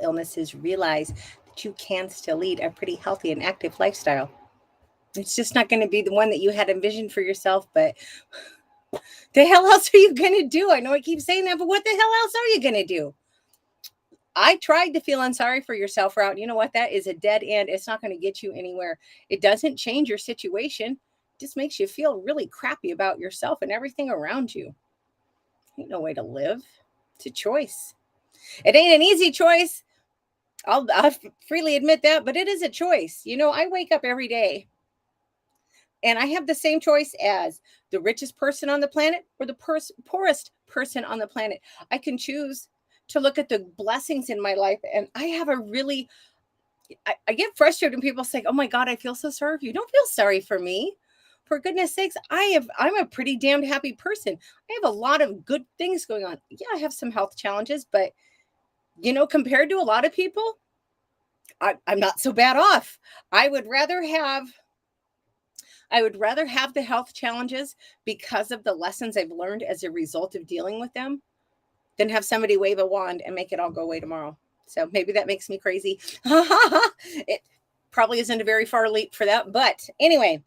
illnesses, realize that you can still lead a pretty healthy and active lifestyle. It's just not going to be the one that you had envisioned for yourself, but the hell else are you going to do? I know I keep saying that, but what the hell else are you going to do? I tried the feeling sorry for yourself route. You know what? That is a dead end. It's not going to get you anywhere. It doesn't change your situation. It just makes you feel really crappy about yourself and everything around you. Ain't no way to live. It's a choice. It ain't an easy choice. I'll freely admit that, but it is a choice. I wake up every day and I have the same choice as the richest person on the planet or the poorest person on the planet. I can choose to look at the blessings in my life. And I have I get frustrated when people say, "Oh my God, I feel so sorry for you." Don't feel sorry for me. For goodness sakes, I'm a pretty damned happy person. I have a lot of good things going on. Yeah, I have some health challenges, but compared to a lot of people, I'm not so bad off. I would rather have the health challenges because of the lessons I've learned as a result of dealing with them than have somebody wave a wand and make it all go away tomorrow. So maybe that makes me crazy. It probably isn't a very far leap for that. But anyway,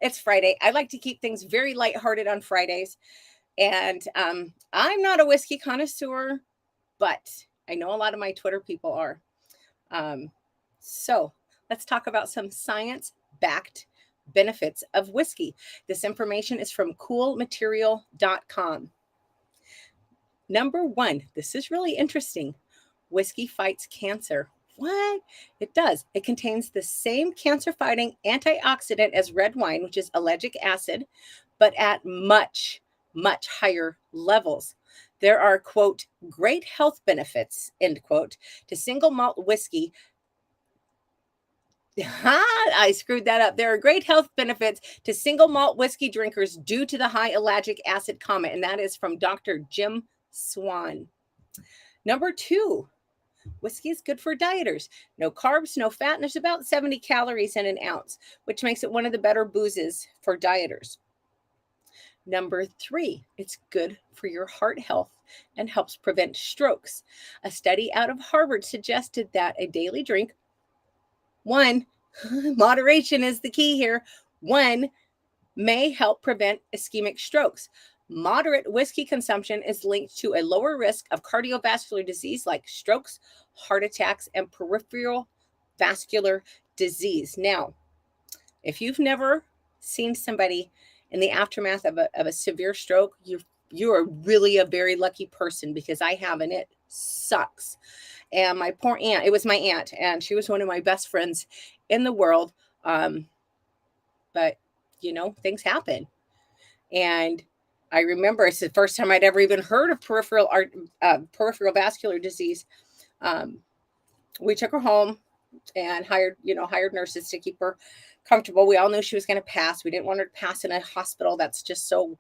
it's Friday. I like to keep things very lighthearted on Fridays. And I'm not a whiskey connoisseur, but I know a lot of my Twitter people are. So let's talk about some science-backed benefits of whiskey. This information is from coolmaterial.com. Number one, this is really interesting. Whiskey fights cancer. What? It does. It contains the same cancer fighting antioxidant as red wine, which is ellagic acid, but at much, much higher levels. There are, quote, great health benefits, end quote, to single malt whiskey. I screwed that up. There are great health benefits to single malt whiskey drinkers due to the high ellagic acid content, and that is from Dr. Jim Swan. Number two, whiskey is good for dieters. No carbs, no fat, and there's about 70 calories in an ounce, which makes it one of the better boozes for dieters. Number three, it's good for your heart health and helps prevent strokes. A study out of Harvard suggested that a daily drink, one, moderation is the key here, one, may help prevent ischemic strokes. Moderate whiskey consumption is linked to a lower risk of cardiovascular disease like strokes, heart attacks, and peripheral vascular disease. Now, if you've never seen somebody in the aftermath of a severe stroke, you are really a very lucky person, because I haven't. It sucks. And my poor aunt, it was my aunt, and she was one of my best friends in the world. But things happen. And I remember it's the first time I'd ever even heard of peripheral vascular disease. We took her home and hired nurses to keep her comfortable. We all knew she was going to pass. We didn't want her to pass in a hospital that's just so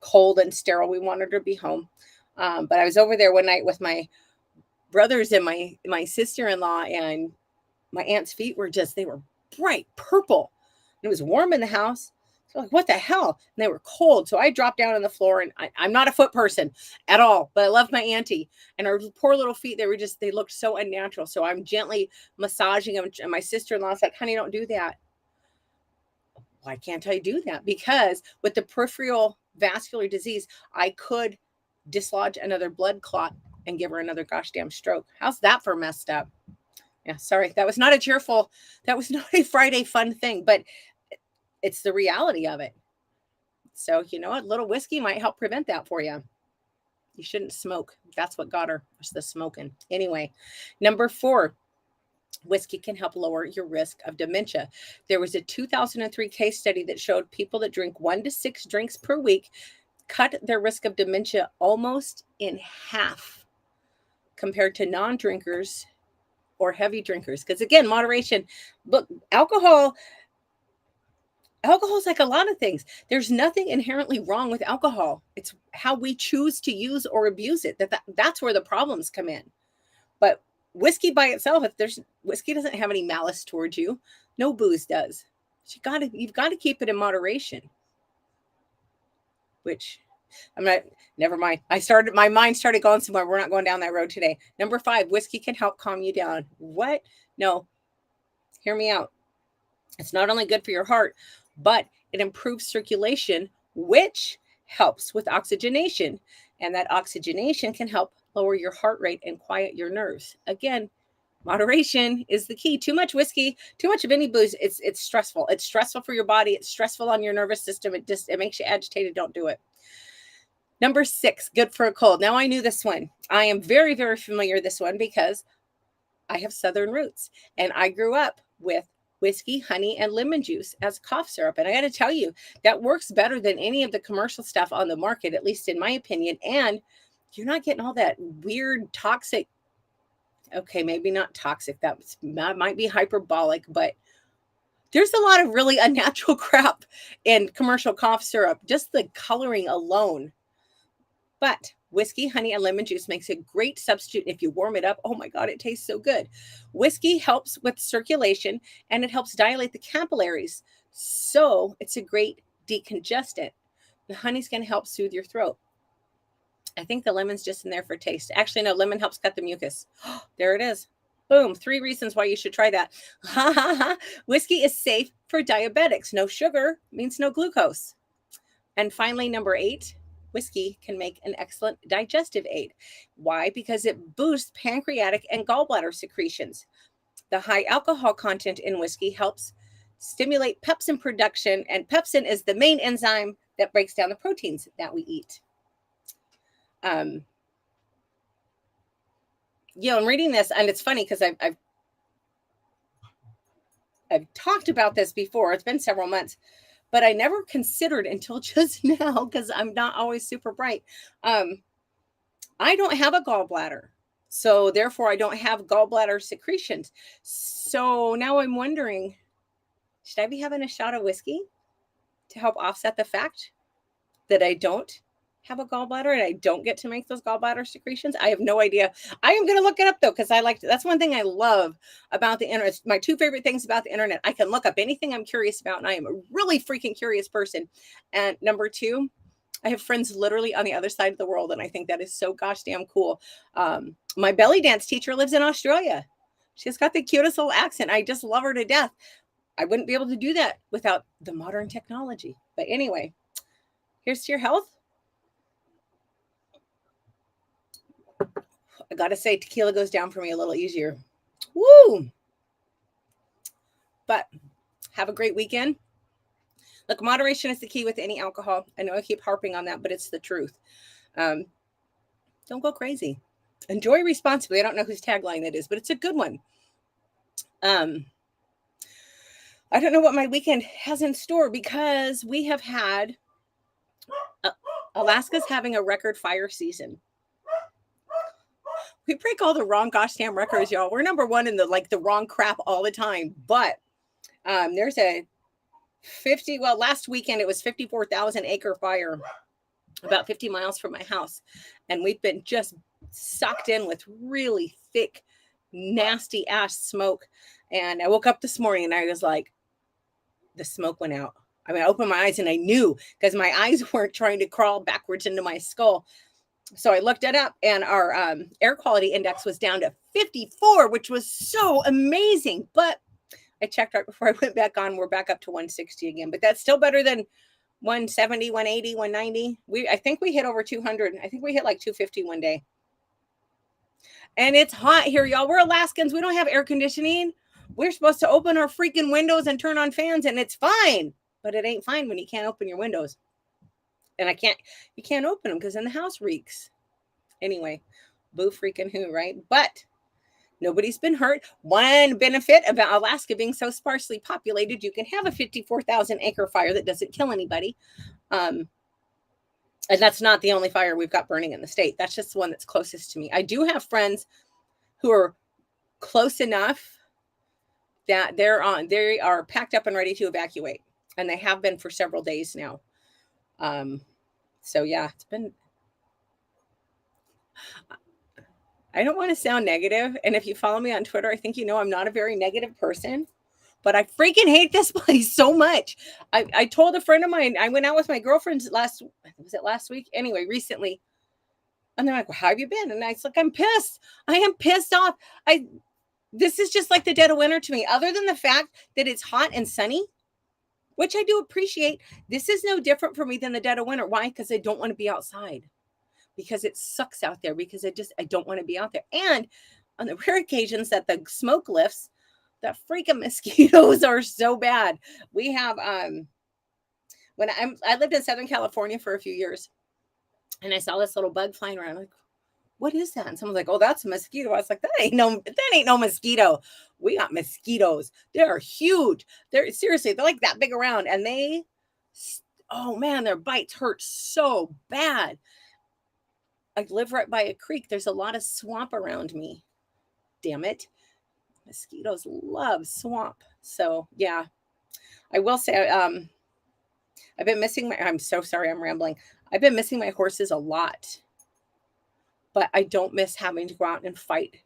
cold and sterile. We wanted her to be home. But I was over there one night with my brothers and my sister-in-law, and my aunt's feet were they were bright purple. It was warm in the house. So like, what the hell? And they were cold. So I dropped down on the floor, and I'm not a foot person at all, but I love my auntie. And her poor little feet, they looked so unnatural. So I'm gently massaging them. And my sister-in-law's like, honey, don't do that. Why can't I do that? Because with the peripheral vascular disease, I could dislodge another blood clot and give her another gosh damn stroke. How's that for messed up? Yeah, sorry. That was not a Friday fun thing, but it's the reality of it. So, a little whiskey might help prevent that for you. You shouldn't smoke. That's what got her, was the smoking. Anyway, number four, whiskey can help lower your risk of dementia. There was a 2003 case study that showed people that drink 1 to 6 drinks per week cut their risk of dementia almost in half compared to non-drinkers or heavy drinkers. Because again, moderation. Look, alcohol is like a lot of things. There's nothing inherently wrong with alcohol. It's how we choose to use or abuse it. That's where the problems come in. But whiskey by itself, whiskey doesn't have any malice towards you. No booze does. You've got to keep it in moderation. Which Never mind. My mind started going somewhere. We're not going down that road today. Number 5, whiskey can help calm you down. What? No, hear me out. It's not only good for your heart, but it improves circulation, which helps with oxygenation. And that oxygenation can help lower your heart rate and quiet your nerves. Again, moderation is the key. Too much whiskey, too much of any booze, it's stressful. It's stressful for your body. It's stressful on your nervous system. It makes you agitated. Don't do it. Number 6, good for a cold. Now, I knew this one. I am very, very familiar with this one because I have Southern roots and I grew up with whiskey, honey, and lemon juice as cough syrup. And I got to tell you, that works better than any of the commercial stuff on the market, at least in my opinion. And you're not getting all that weird toxic. Okay, maybe not toxic. That might be hyperbolic, but there's a lot of really unnatural crap in commercial cough syrup, just the coloring alone. But whiskey, honey, and lemon juice makes a great substitute. If you warm it up, oh my God, it tastes so good. Whiskey helps with circulation and it helps dilate the capillaries. So it's a great decongestant. The honey's going to help soothe your throat. I think the lemon's just in there for taste. Actually, no, lemon helps cut the mucus. There it is. Boom. 3 reasons why you should try that. Whiskey is safe for diabetics. No sugar means no glucose. And finally, number 8, whiskey can make an excellent digestive aid. Why? Because it boosts pancreatic and gallbladder secretions. The high alcohol content in whiskey helps stimulate pepsin production, and pepsin is the main enzyme that breaks down the proteins that we eat. I'm reading this, and it's funny because I've talked about this before. It's been several months, but I never considered until just now because I'm not always super bright. I don't have a gallbladder, so therefore I don't have gallbladder secretions. So now I'm wondering, should I be having a shot of whiskey to help offset the fact that I don't have a gallbladder and I don't get to make those gallbladder secretions? I have no idea. I am going to look it up though, because that's one thing I love about the internet. My 2 favorite things about the internet. I can look up anything I'm curious about, and I am a really freaking curious person. And number 2, I have friends literally on the other side of the world, and I think that is so gosh damn cool. My belly dance teacher lives in Australia. She's got the cutest little accent. I just love her to death. I wouldn't be able to do that without the modern technology. But anyway, here's to your health. I got to say, tequila goes down for me a little easier. Woo! But have a great weekend. Look, moderation is the key with any alcohol. I know I keep harping on that, but it's the truth. Don't go crazy. Enjoy responsibly. I don't know whose tagline that is, but it's a good one. I don't know what my weekend has in store because we have had Alaska's having a record fire season. We break all the wrong gosh damn records, y'all. We're number 1 in the wrong crap all the time. But there's a last weekend it was 54,000 acre fire about 50 miles from my house. And we've been just sucked in with really thick, nasty ash smoke. And I woke up this morning and I was like, the smoke went out. I mean, I opened my eyes and I knew because my eyes weren't trying to crawl backwards into my skull. So I looked it up and our air quality index was down to 54, which was so amazing. But I checked right before I went back on. We're back up to 160 again, but that's still better than 170, 180, 190. I think we hit over 200. I think we hit like 250 one day. And it's hot here, y'all. We're Alaskans. We don't have air conditioning. We're supposed to open our freaking windows and turn on fans, and it's fine. But it ain't fine when you can't open your windows. And you can't open them because then the house reeks. Anyway, boo freaking who, right? But nobody's been hurt. One benefit about Alaska being so sparsely populated, you can have a 54,000 acre fire that doesn't kill anybody. And that's not the only fire we've got burning in the state. That's just the one that's closest to me. I do have friends who are close enough that they are packed up and ready to evacuate. And they have been for several days now. So yeah, it's been, I don't want to sound negative. And if you follow me on Twitter, I think you know I'm not a very negative person, but I freaking hate this place so much. I told a friend of mine, I went out with my girlfriends was it last week? Anyway, recently. And they're like, well, how have you been? And I was like, I'm pissed. I am pissed off. This is just like the dead of winter to me. Other than the fact that it's hot and sunny, which I do appreciate, this is no different for me than the dead of winter. Why? Because I don't want to be outside. Because it sucks out there. Because I don't want to be out there. And on the rare occasions that the smoke lifts, the freaking mosquitoes are so bad. We have I lived in Southern California for a few years, and I saw this little bug flying around. I'm like, what is that? And someone's like, oh, that's a mosquito. I was like, that ain't no mosquito. We got mosquitoes. They're huge. They're like that big around. And oh man, their bites hurt so bad. I live right by a creek. There's a lot of swamp around me. Damn it. Mosquitoes love swamp. So yeah, I will say, I've been missing I'm so sorry, I'm rambling. I've been missing my horses a lot. But I don't miss having to go out and fight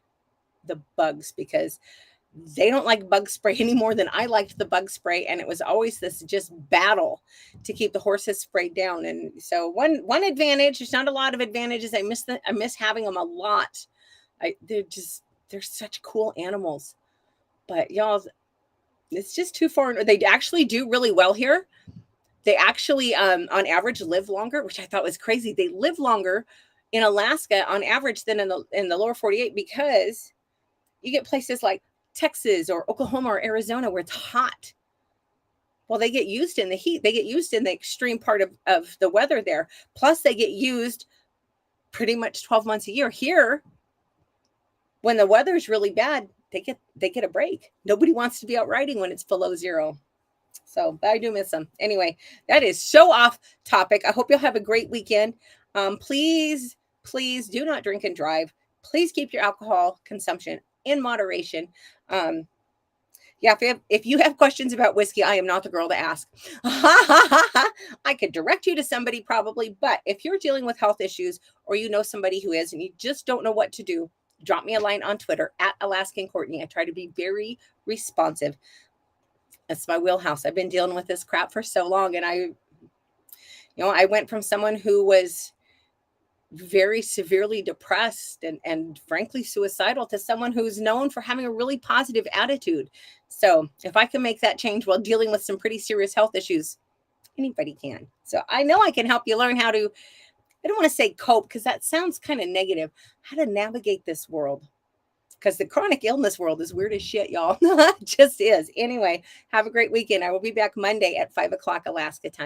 the bugs because they don't like bug spray any more than I liked the bug spray. And it was always this just battle to keep the horses sprayed down. And so one advantage, there's not a lot of advantages. I miss having them a lot. They're such cool animals. But y'all, it's just too far. They actually do really well here. They actually, on average, live longer, which I thought was crazy. They live longer in Alaska on average than in the lower 48 because you get places like Texas or Oklahoma or Arizona where it's hot. Well, they get used in the heat. They get used in the extreme part of the weather there. Plus, they get used pretty much 12 months a year. Here, when the weather is really bad, they get a break. Nobody wants to be out riding when it's below zero. So I do miss them. Anyway, that is so off topic. I hope you'll have a great weekend. Please do not drink and drive. Please keep your alcohol consumption in moderation. Yeah, if you have questions about whiskey, I am not the girl to ask. I could direct you to somebody probably, but if you're dealing with health issues or you know somebody who is and you just don't know what to do, drop me a line on Twitter at Alaskan Courtney. I try to be very responsive. That's my wheelhouse. I've been dealing with this crap for so long, and I went from someone who was very severely depressed and frankly suicidal to someone who's known for having a really positive attitude. So if I can make that change while dealing with some pretty serious health issues, anybody can. So I know I can help you learn how to, I don't want to say cope because that sounds kind of negative, how to navigate this world. Because the chronic illness world is weird as shit, y'all. It just is. Anyway, have a great weekend. I will be back Monday at 5 o'clock Alaska time.